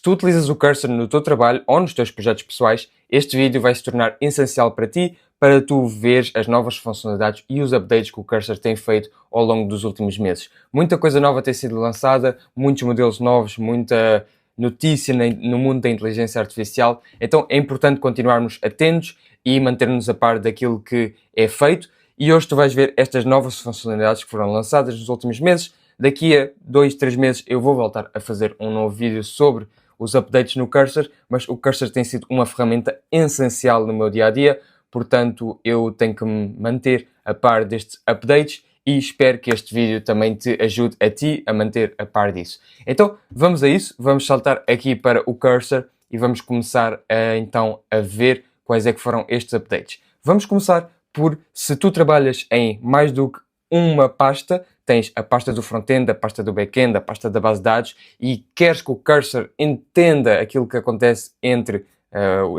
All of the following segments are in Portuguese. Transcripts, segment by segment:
tu utilizas o cursor no teu trabalho ou nos teus projetos pessoais, este vídeo vai se tornar essencial para ti, para tu veres as novas funcionalidades e os updates que o cursor tem feito ao longo dos últimos meses. Muita coisa nova tem sido lançada, muitos modelos novos, muita notícia no mundo da inteligência artificial, então é importante continuarmos atentos e manter-nos a par daquilo que é feito. E hoje tu vais ver estas novas funcionalidades que foram lançadas nos últimos meses. Daqui a 2, 3 meses eu vou voltar a fazer um novo vídeo sobre os updates no cursor, mas o cursor tem sido uma ferramenta essencial no meu dia-a-dia, portanto eu tenho que me manter a par destes updates e espero que este vídeo também te ajude a ti a manter a par disso. Então vamos a isso, vamos saltar aqui para o cursor e vamos começar então a ver quais é que foram estes updates. Vamos começar por, se tu trabalhas em mais do que uma pasta, tens a pasta do front-end, a pasta do back-end, a pasta da base de dados e queres que o cursor entenda aquilo que acontece entre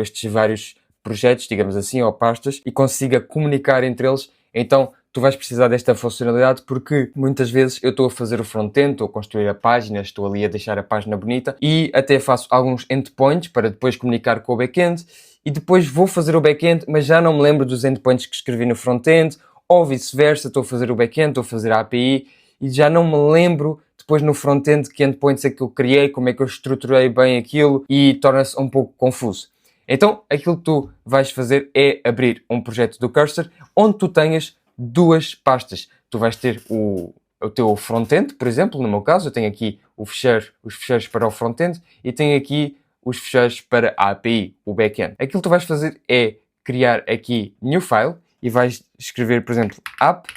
estes vários projetos, digamos assim, ou pastas, e consiga comunicar entre eles, então tu vais precisar desta funcionalidade porque muitas vezes eu estou a fazer o front-end, estou a construir a página, estou ali a deixar a página bonita e até faço alguns endpoints para depois comunicar com o back-end e depois vou fazer o back-end, mas já não me lembro dos endpoints que escrevi no front-end, ou vice-versa, estou a fazer o back-end, estou a fazer a API e já não me lembro depois no front-end que endpoints é que eu criei, como é que eu estruturei bem aquilo e torna-se um pouco confuso. Então, aquilo que tu vais fazer é abrir um projeto do cursor onde tu tenhas duas pastas. Tu vais ter o teu front-end, por exemplo, no meu caso, eu tenho aqui os fecheiros para o front-end e tenho aqui os fecheiros para a API, o back-end. Aquilo que tu vais fazer é criar aqui new file e vais escrever, por exemplo, app.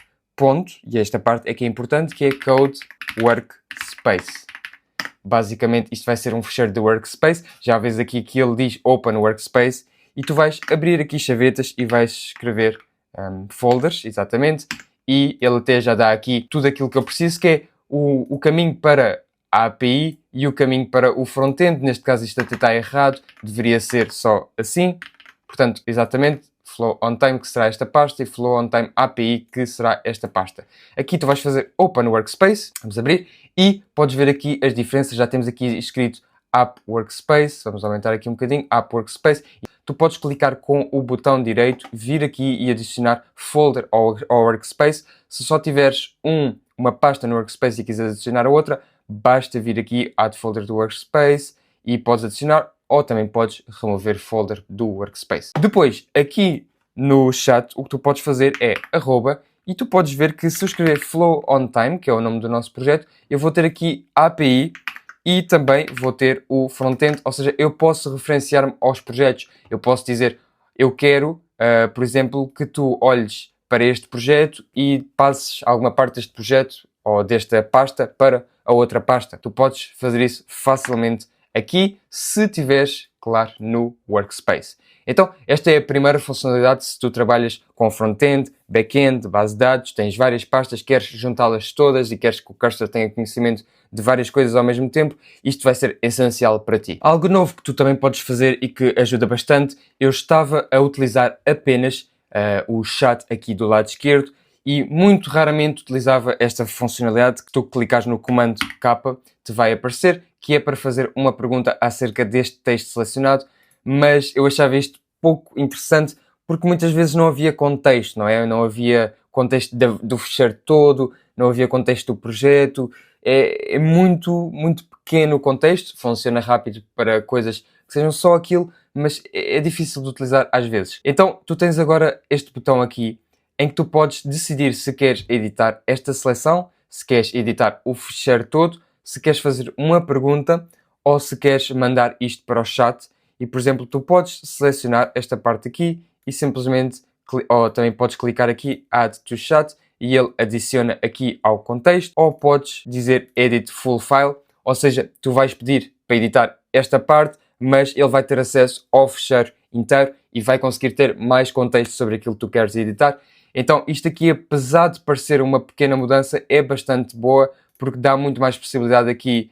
E esta parte é que é importante, que é code workspace. Basicamente, isto vai ser um fecheiro de workspace. Já vês aqui que ele diz open workspace e tu vais abrir aqui chavetas e vais escrever folders, exatamente. E ele até já dá aqui tudo aquilo que eu preciso, que é o caminho para a API e o caminho para o front-end. Neste caso isto até está errado, deveria ser só assim. Portanto, exatamente, flow on time que será esta pasta e flow on time API que será esta pasta. Aqui tu vais fazer open workspace, vamos abrir, e podes ver aqui as diferenças. Já temos aqui escrito app workspace, vamos aumentar aqui um bocadinho, app workspace. Tu podes clicar com o botão direito, vir aqui e adicionar folder ao workspace. Se só tiveres uma pasta no workspace e quiseres adicionar a outra, basta vir aqui add folder do workspace e podes adicionar, ou também podes remover folder do workspace. Depois, aqui no chat, o que tu podes fazer é arroba, e tu podes ver que se eu escrever flow on time, que é o nome do nosso projeto, eu vou ter aqui API e também vou ter o front-end, ou seja, eu posso referenciar-me aos projetos. Eu posso dizer, eu quero, por exemplo, que tu olhes para este projeto e passes alguma parte deste projeto ou desta pasta para a outra pasta. Tu podes fazer isso facilmente aqui, se tiveres, claro, no workspace. Então, esta é a primeira funcionalidade. Se tu trabalhas com front-end, back-end, base de dados, tens várias pastas, queres juntá-las todas e queres que o cursor tenha conhecimento de várias coisas ao mesmo tempo, isto vai ser essencial para ti. Algo novo que tu também podes fazer e que ajuda bastante, eu estava a utilizar apenas o chat aqui do lado esquerdo e muito raramente utilizava esta funcionalidade que tu clicares no comando K te vai aparecer, que é para fazer uma pergunta acerca deste texto selecionado, mas eu achava isto pouco interessante porque muitas vezes não havia contexto, não é? Não havia contexto do fecheiro todo, não havia contexto do projeto, é muito pequeno o contexto, funciona rápido para coisas que sejam só aquilo, mas é difícil de utilizar às vezes. Então, tu tens agora este botão aqui, em que tu podes decidir se queres editar esta seleção, se queres editar o fecheiro todo, se queres fazer uma pergunta ou se queres mandar isto para o chat. E, por exemplo, tu podes selecionar esta parte aqui e simplesmente, ou também podes clicar aqui Add to Chat e ele adiciona aqui ao contexto, ou podes dizer Edit Full File, ou seja, tu vais pedir para editar esta parte, mas ele vai ter acesso ao fecheiro inteiro e vai conseguir ter mais contexto sobre aquilo que tu queres editar. Então, isto aqui, apesar de parecer uma pequena mudança, é bastante boa, porque dá muito mais possibilidade aqui.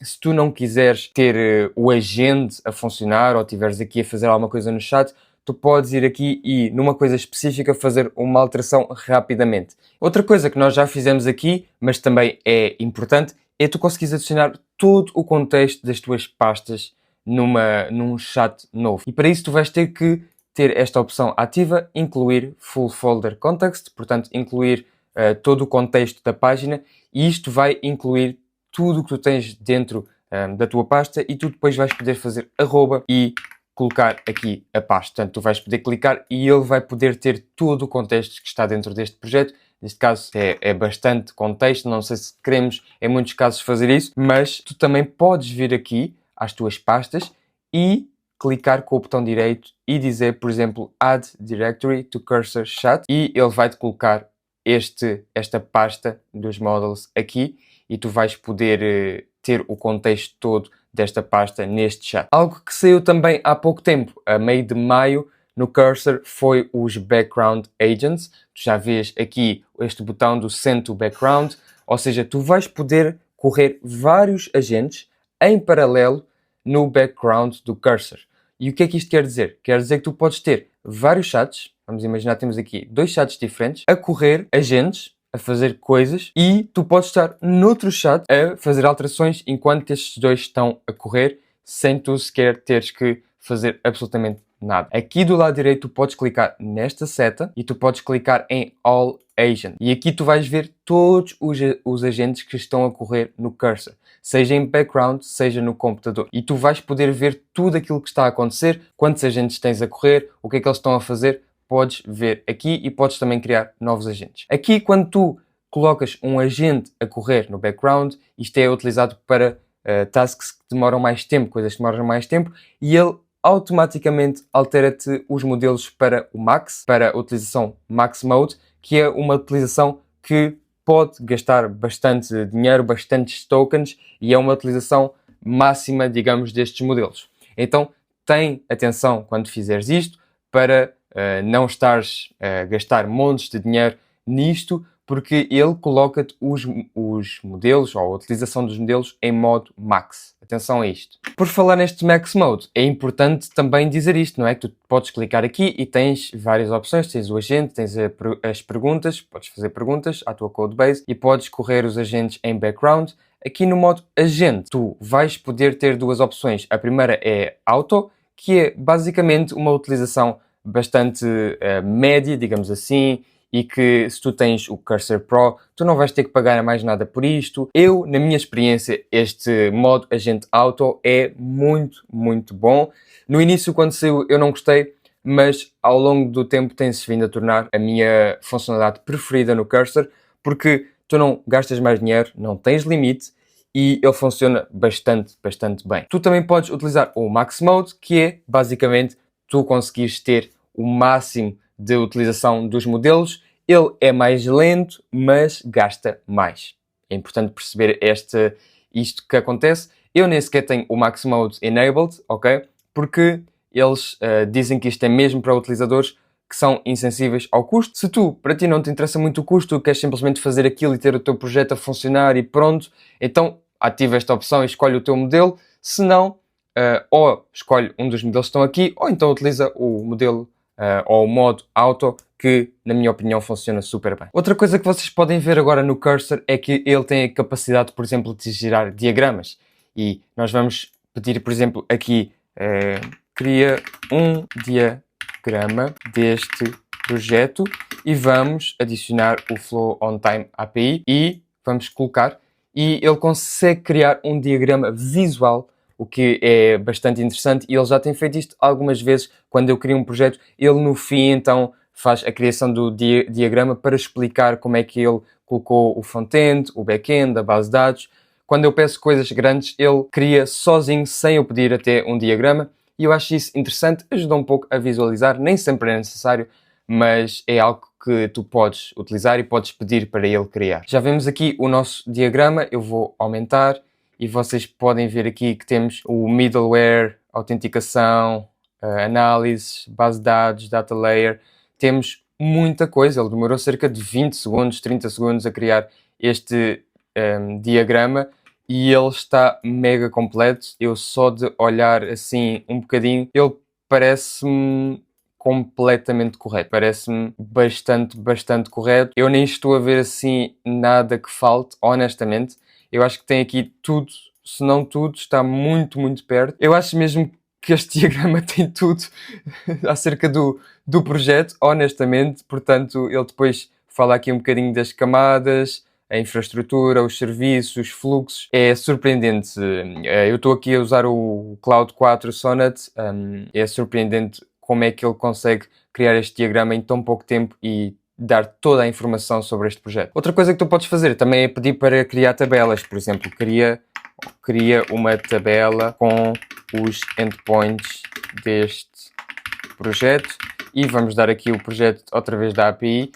Se tu não quiseres ter o agente a funcionar ou estiveres aqui a fazer alguma coisa no chat, tu podes ir aqui e, numa coisa específica, fazer uma alteração rapidamente. Outra coisa que nós já fizemos aqui, mas também é importante, é tu conseguires adicionar todo o contexto das tuas pastas num chat novo. E para isso tu vais ter que ter esta opção ativa, incluir Full Folder Context, portanto incluir todo o contexto da página, e isto vai incluir tudo o que tu tens dentro da tua pasta, e tu depois vais poder fazer arroba e colocar aqui a pasta. Portanto, tu vais poder clicar e ele vai poder ter todo o contexto que está dentro deste projeto. Neste caso é bastante contexto, não sei se queremos em muitos casos fazer isso, mas tu também podes vir aqui às tuas pastas e clicar com o botão direito e dizer, por exemplo, Add Directory to Cursor Chat, e ele vai-te colocar esta pasta dos models aqui, e tu vais poder ter o contexto todo desta pasta neste chat. Algo que saiu também há pouco tempo, a meio de maio, no Cursor, foi os Background Agents. Tu já vês aqui este botão do Send to Background, ou seja, tu vais poder correr vários agentes em paralelo no background do Cursor. E o que é que isto quer dizer? Quer dizer que tu podes ter vários chats, vamos imaginar que temos aqui 2 chats diferentes, a correr agentes, a fazer coisas, e tu podes estar noutro chat a fazer alterações enquanto estes 2 estão a correr, sem tu sequer teres que fazer absolutamente nada. Aqui do lado direito tu podes clicar nesta seta e tu podes clicar em All Agent. E aqui tu vais ver todos os agentes que estão a correr no Cursor, seja em background, seja no computador. E tu vais poder ver tudo aquilo que está a acontecer, quantos agentes tens a correr, o que é que eles estão a fazer, podes ver aqui e podes também criar novos agentes. Aqui, quando tu colocas um agente a correr no background, isto é utilizado para tasks que demoram mais tempo, coisas que demoram mais tempo, e ele automaticamente altera-te os modelos para o Max, para a utilização Max Mode, que é uma utilização que pode gastar bastante dinheiro, bastantes tokens, e é uma utilização máxima, digamos, destes modelos. Então, tem atenção quando fizeres isto, para não estares a gastar montes de dinheiro nisto, porque ele coloca-te os modelos, ou a utilização dos modelos, em modo Max. Atenção a isto. Por falar neste Max Mode, é importante também dizer isto, não é? Que tu podes clicar aqui e tens várias opções. Tens o agente, tens as perguntas, podes fazer perguntas à tua codebase e podes correr os agentes em background. Aqui no modo agente, tu vais poder ter 2 opções. A primeira é Auto, que é basicamente uma utilização bastante média, digamos assim, e que se tu tens o Cursor Pro, tu não vais ter que pagar mais nada por isto. Eu, na minha experiência, este modo Agente Auto é muito, muito bom. No início, quando saiu, eu não gostei, mas ao longo do tempo tem-se vindo a tornar a minha funcionalidade preferida no Cursor, porque tu não gastas mais dinheiro, não tens limite, e ele funciona bastante, bastante bem. Tu também podes utilizar o Max Mode, que é, basicamente, tu conseguires ter o máximo de utilização dos modelos. Ele é mais lento, mas gasta mais. É importante perceber isto que acontece. Eu nem sequer tenho o Max Mode enabled, ok? Porque eles dizem que isto é mesmo para utilizadores que são insensíveis ao custo. Se para ti não te interessa muito o custo, queres simplesmente fazer aquilo e ter o teu projeto a funcionar e pronto, então ativa esta opção e escolhe o teu modelo. Se não, ou escolhe um dos modelos que estão aqui, ou então utiliza o modelo ou o modo Auto, que na minha opinião funciona super bem. Outra coisa que vocês podem ver agora no Cursor é que ele tem a capacidade, por exemplo, de gerar diagramas. E nós vamos pedir, por exemplo, aqui, cria um diagrama deste projeto, e vamos adicionar o Flow On Time API e vamos colocar, e ele consegue criar um diagrama visual, o que é bastante interessante, e ele já tem feito isto algumas vezes. Quando eu crio um projeto, ele no fim então faz a criação do diagrama para explicar como é que ele colocou o front-end, o back-end, a base de dados. Quando eu peço coisas grandes, ele cria sozinho, sem eu pedir até um diagrama, e eu acho isso interessante, ajuda um pouco a visualizar. Nem sempre é necessário, mas é algo que tu podes utilizar e podes pedir para ele criar. Já vemos aqui o nosso diagrama, eu vou aumentar, e vocês podem ver aqui que temos o middleware, autenticação, análise, base de dados, data layer. Temos muita coisa. Ele demorou cerca de 20 segundos, 30 segundos a criar este diagrama, e ele está mega completo. Eu só de olhar assim um bocadinho, ele parece-me completamente correto. Parece-me bastante, bastante correto. Eu nem estou a ver assim nada que falte, honestamente. Eu acho que tem aqui tudo, se não tudo, está muito, muito perto. Eu acho mesmo que este diagrama tem tudo acerca do projeto, honestamente. Portanto, ele depois fala aqui um bocadinho das camadas, a infraestrutura, os serviços, os fluxos. É surpreendente. Eu estou aqui a usar o Cloud 4 Sonnet. É surpreendente como é que ele consegue criar este diagrama em tão pouco tempo e dar toda a informação sobre este projeto. Outra coisa que tu podes fazer também é pedir para criar tabelas. Por exemplo, cria uma tabela com os endpoints deste projeto e vamos dar aqui o projeto outra vez da API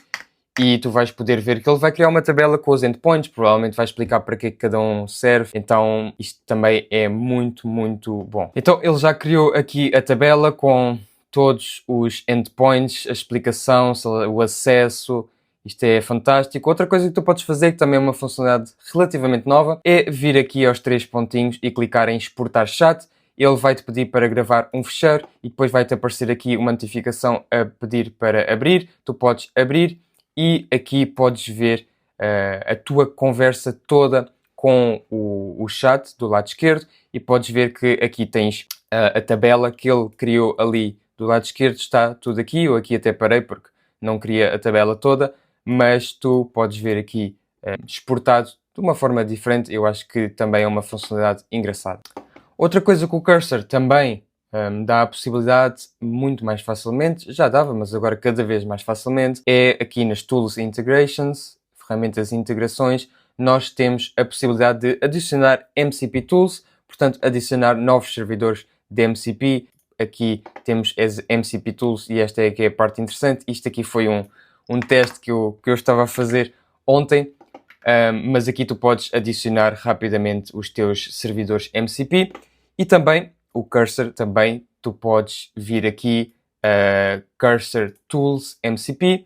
e tu vais poder ver que ele vai criar uma tabela com os endpoints, provavelmente vai explicar para que é que cada um serve, então isto também é muito, muito bom. Então ele já criou aqui a tabela com todos os endpoints, a explicação, o acesso. Isto é fantástico. Outra coisa que tu podes fazer, que também é uma funcionalidade relativamente nova, é vir aqui aos 3 pontinhos e clicar em exportar chat. Ele vai-te pedir para gravar um fecheiro e depois vai-te aparecer aqui uma notificação a pedir para abrir. Tu podes abrir e aqui podes ver a tua conversa toda com o chat do lado esquerdo e podes ver que aqui tens a tabela que ele criou ali do lado esquerdo. Está tudo aqui. Eu aqui até parei porque não queria a tabela toda, mas tu podes ver aqui exportado de uma forma diferente. Eu acho que também é uma funcionalidade engraçada. Outra coisa que o Cursor também dá a possibilidade muito mais facilmente, já dava, mas agora cada vez mais facilmente, é aqui nas Tools Integrations, ferramentas de integrações, nós temos a possibilidade de adicionar MCP Tools, portanto adicionar novos servidores de MCP. Aqui temos as MCP Tools e esta é que é a parte interessante. Isto aqui foi um teste que eu estava a fazer ontem, mas aqui tu podes adicionar rapidamente os teus servidores MCP e também o Cursor, também tu podes vir aqui Cursor Tools MCP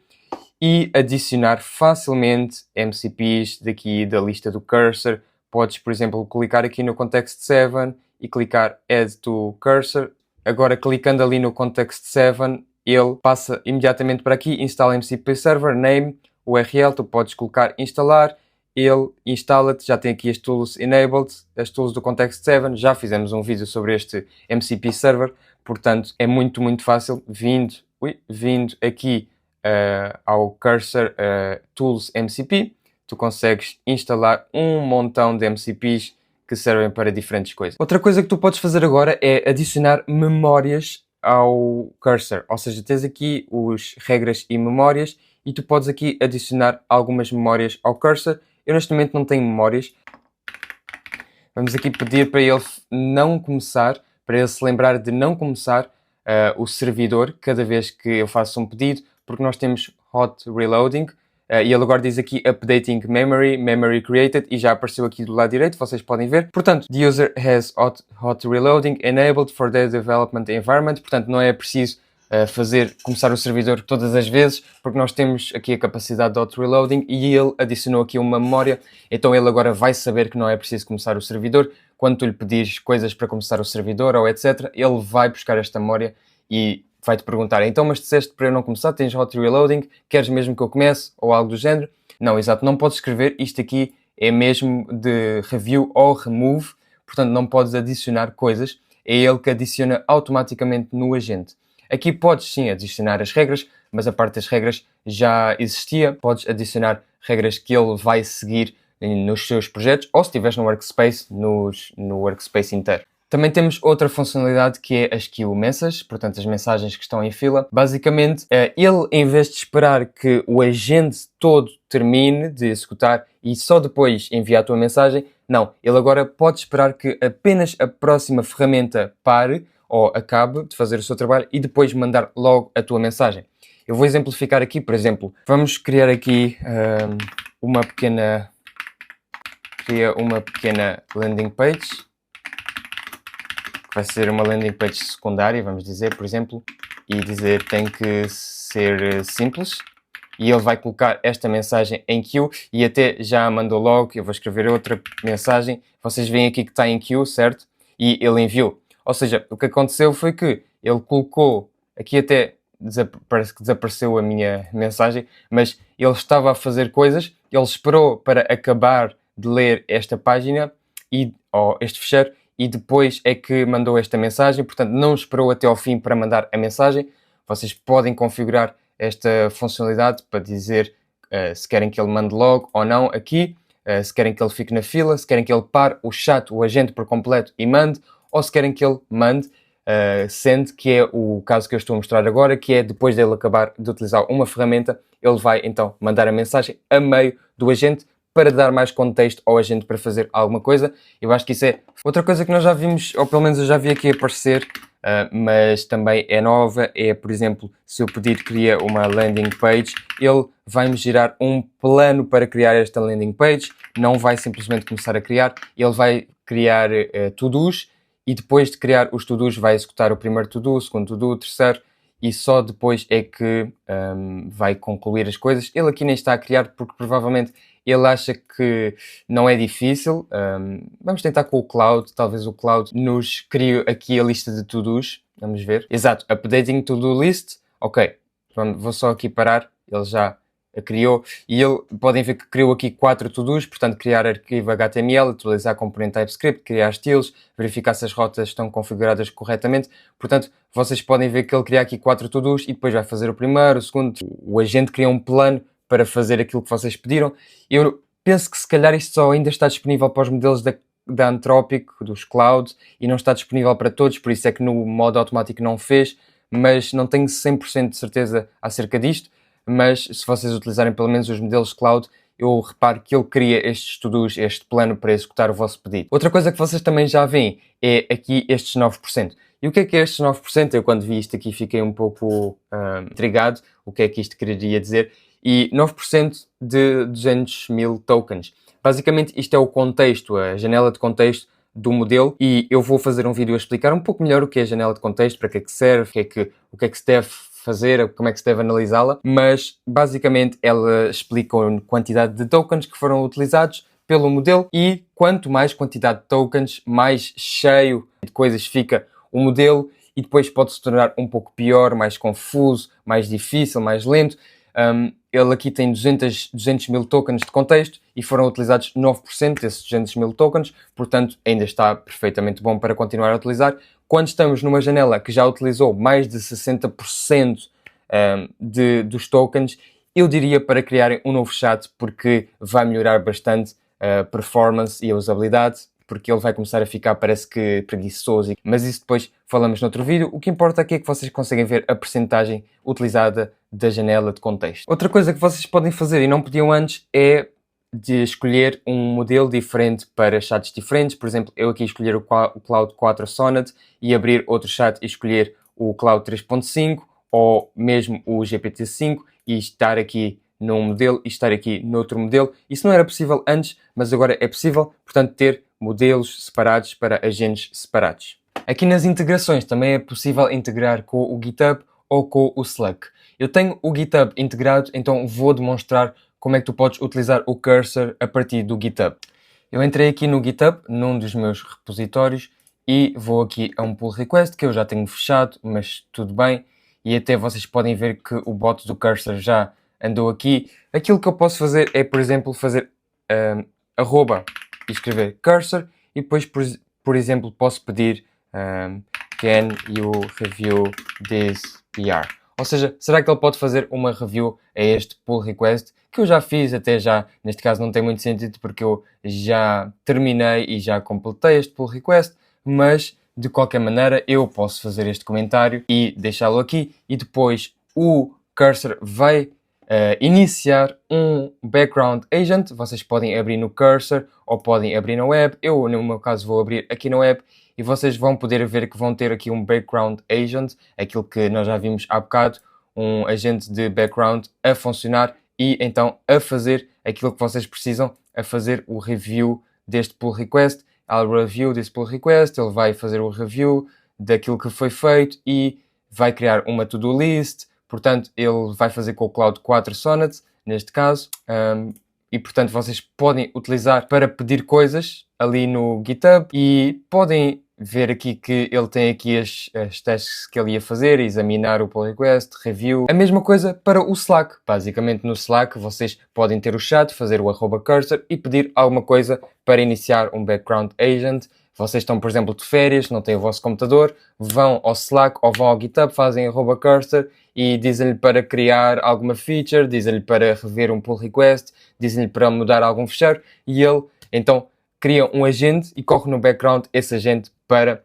e adicionar facilmente MCPs daqui da lista do Cursor. Podes, por exemplo, clicar aqui no Context 7 e clicar Add to Cursor. Agora, clicando ali no Context 7, ele passa imediatamente para aqui, instala MCP Server, name, URL, tu podes colocar instalar, ele instala-te, já tem aqui as tools enabled, as tools do Context 7, já fizemos um vídeo sobre este MCP Server, portanto é muito, muito fácil, vindo aqui ao Cursor Tools MCP, tu consegues instalar um montão de MCPs que servem para diferentes coisas. Outra coisa que tu podes fazer agora é adicionar memórias ao Cursor, ou seja, tens aqui os regras e memórias e tu podes aqui adicionar algumas memórias ao Cursor. Eu neste momento não tenho memórias. Vamos aqui pedir para ele não começar, para ele se lembrar de não começar o servidor cada vez que eu faço um pedido, porque nós temos hot reloading. E ele agora diz aqui Updating Memory Created, e já apareceu aqui do lado direito, vocês podem ver. Portanto, the user has hot reloading enabled for their development environment. Portanto, não é preciso começar o servidor todas as vezes, porque nós temos aqui a capacidade de hot reloading e ele adicionou aqui uma memória. Então ele agora vai saber que não é preciso começar o servidor. Quando tu lhe pedires coisas para começar o servidor ou etc., ele vai buscar esta memória e vai-te perguntar, então, mas disseste para eu não começar, tens hot reloading, queres mesmo que eu comece? Ou algo do género? Não, exato, não podes escrever, isto aqui é mesmo de review ou remove, portanto não podes adicionar coisas, é ele que adiciona automaticamente no agente. Aqui podes sim adicionar as regras, mas a parte das regras já existia, podes adicionar regras que ele vai seguir nos seus projetos, ou se estiveres no workspace, no workspace inteiro. Também temos outra funcionalidade que é as queue messages, portanto as mensagens que estão em fila. Basicamente, ele em vez de esperar que o agente todo termine de executar e só depois enviar a tua mensagem, não. Ele agora pode esperar que apenas a próxima ferramenta pare ou acabe de fazer o seu trabalho e depois mandar logo a tua mensagem. Eu vou exemplificar aqui, por exemplo, vamos criar aqui uma pequena landing page. Vai ser uma landing page secundária, vamos dizer, por exemplo, e dizer tem que ser simples. E ele vai colocar esta mensagem em queue e até já mandou logo. Eu vou escrever outra mensagem. Vocês veem aqui que está em queue, certo? E ele enviou. Ou seja, o que aconteceu foi que ele colocou, aqui até parece que desapareceu a minha mensagem, mas ele estava a fazer coisas, ele esperou para acabar de ler esta página ou este fecheiro e depois é que mandou esta mensagem, portanto não esperou até ao fim para mandar a mensagem. Vocês podem configurar esta funcionalidade para dizer se querem que ele mande logo ou não aqui, se querem que ele fique na fila, se querem que ele pare o chat, o agente por completo e mande, ou se querem que ele mande, sendo que é o caso que eu estou a mostrar agora, que é depois dele acabar de utilizar uma ferramenta, ele vai então mandar a mensagem a meio do agente para dar mais contexto ao agente para fazer alguma coisa. Eu acho que isso é outra coisa que nós já vimos, ou pelo menos eu já vi aqui aparecer, mas também é nova, é, por exemplo, se eu pedir cria uma landing page, ele vai-me gerar um plano para criar esta landing page, não vai simplesmente começar a criar, ele vai criar to-dos e depois de criar os to-dos vai executar o primeiro to-do, o segundo to-do, o terceiro, e só depois é que vai concluir as coisas. Ele aqui nem está a criar porque provavelmente ele acha que não é difícil. Vamos tentar com o Cloud. Talvez o Cloud nos crie aqui a lista de to-dos. Vamos ver. Exato. Updating to-do list. Ok. Vou só aqui parar. Ele já a criou. E podem ver que criou aqui 4 to-dos. Portanto, criar arquivo HTML, atualizar componente TypeScript, criar estilos, verificar se as rotas estão configuradas corretamente. Portanto, vocês podem ver que ele cria aqui 4 to-dos e depois vai fazer o primeiro, o segundo. O agente cria um plano para fazer aquilo que vocês pediram. Eu penso que se calhar isto só ainda está disponível para os modelos da Anthropic, dos Cloud, e não está disponível para todos, por isso é que no modo automático não fez, mas não tenho 100% de certeza acerca disto, mas se vocês utilizarem pelo menos os modelos Cloud, eu reparo que ele cria estes to-dos, este plano para executar o vosso pedido. Outra coisa que vocês também já veem é aqui estes 9%. E o que é estes 9%? Eu quando vi isto aqui fiquei um pouco intrigado, o que é que isto queria dizer. E 9% de 200 mil tokens. Basicamente isto é o contexto, a janela de contexto do modelo, e eu vou fazer um vídeo a explicar um pouco melhor o que é a janela de contexto, para que é que serve, o que é que se deve fazer, como é que se deve analisá-la, mas basicamente ela explica a quantidade de tokens que foram utilizados pelo modelo e quanto mais quantidade de tokens, mais cheio de coisas fica o modelo e depois pode se tornar um pouco pior, mais confuso, mais difícil, mais lento. Ele aqui tem 200 mil tokens de contexto e foram utilizados 9% desses 200 mil tokens, portanto ainda está perfeitamente bom para continuar a utilizar. Quando estamos numa janela que já utilizou mais de 60% dos tokens, eu diria para criarem um novo chat, porque vai melhorar bastante a performance e a usabilidade, porque ele vai começar a ficar, parece que preguiçoso, mas isso depois falamos noutro vídeo. O que importa aqui é que vocês conseguem ver a percentagem utilizada da janela de contexto. Outra coisa que vocês podem fazer e não podiam antes é de escolher um modelo diferente para chats diferentes. Por exemplo, eu aqui escolher o Cloud 4 Sonnet e abrir outro chat e escolher o Cloud 3.5 ou mesmo o GPT-5 e estar aqui num modelo e estar aqui noutro modelo. Isso não era possível antes, mas agora é possível, portanto, ter modelos separados para agentes separados. Aqui nas integrações também é possível integrar com o GitHub ou com o Slack. Eu tenho o GitHub integrado, então vou demonstrar como é que tu podes utilizar o cursor a partir do GitHub. Eu entrei aqui no GitHub, num dos meus repositórios, e vou aqui a um pull request que eu já tenho fechado, mas tudo bem. E até vocês podem ver que o bot do cursor já andou aqui. Aquilo que eu posso fazer é, por exemplo, fazer arroba e escrever cursor e depois, por exemplo, posso pedir can you review this PR? Ou seja, será que ele pode fazer uma review a este pull request que eu já fiz, até já, neste caso não tem muito sentido porque eu já terminei e já completei este pull request, mas de qualquer maneira eu posso fazer este comentário e deixá-lo aqui e depois o cursor vai iniciar um background agent. Vocês podem abrir no cursor ou podem abrir na web. Eu, no meu caso, vou abrir aqui na web e vocês vão poder ver que vão ter aqui um background agent, aquilo que nós já vimos há bocado, um agente de background a funcionar e então a fazer aquilo que vocês precisam, a fazer o review deste pull request. I'll review this pull request, ele vai fazer o review daquilo que foi feito e vai criar uma to-do list. Portanto, ele vai fazer com o Cloud 4 Sonnet, neste caso, e portanto vocês podem utilizar para pedir coisas ali no GitHub e podem ver aqui que ele tem aqui as tasks que ele ia fazer, examinar o pull request, review. A mesma coisa para o Slack. Basicamente no Slack vocês podem ter o chat, fazer o @cursor e pedir alguma coisa para iniciar um background agent. Vocês estão, por exemplo, de férias, não têm o vosso computador, vão ao Slack ou vão ao GitHub, fazem @cursor e dizem-lhe para criar alguma feature, dizem-lhe para rever um pull request, dizem-lhe para mudar algum fecheiro e ele, então, cria um agente e corre no background esse agente para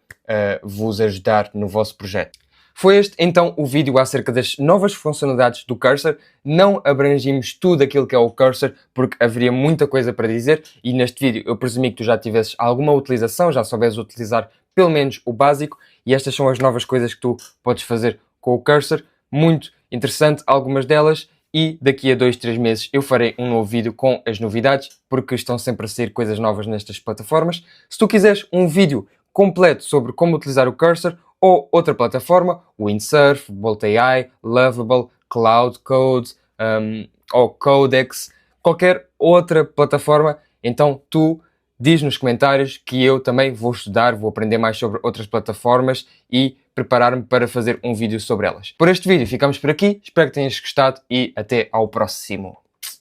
vos ajudar no vosso projeto. Foi este, então, o vídeo acerca das novas funcionalidades do Cursor. Não abrangimos tudo aquilo que é o Cursor, porque haveria muita coisa para dizer, e neste vídeo eu presumi que tu já tivesses alguma utilização, já soubesses utilizar pelo menos o básico, e estas são as novas coisas que tu podes fazer com o Cursor. Muito interessante, algumas delas, e daqui a 2-3 meses eu farei um novo vídeo com as novidades, porque estão sempre a sair coisas novas nestas plataformas. Se tu quiseres um vídeo completo sobre como utilizar o Cursor, ou outra plataforma, Windsurf, Bolt AI, Lovable, Cloud Code, ou Codex, qualquer outra plataforma, então tu diz nos comentários que eu também vou estudar, vou aprender mais sobre outras plataformas e preparar-me para fazer um vídeo sobre elas. Por este vídeo ficamos por aqui, espero que tenhas gostado e até ao próximo.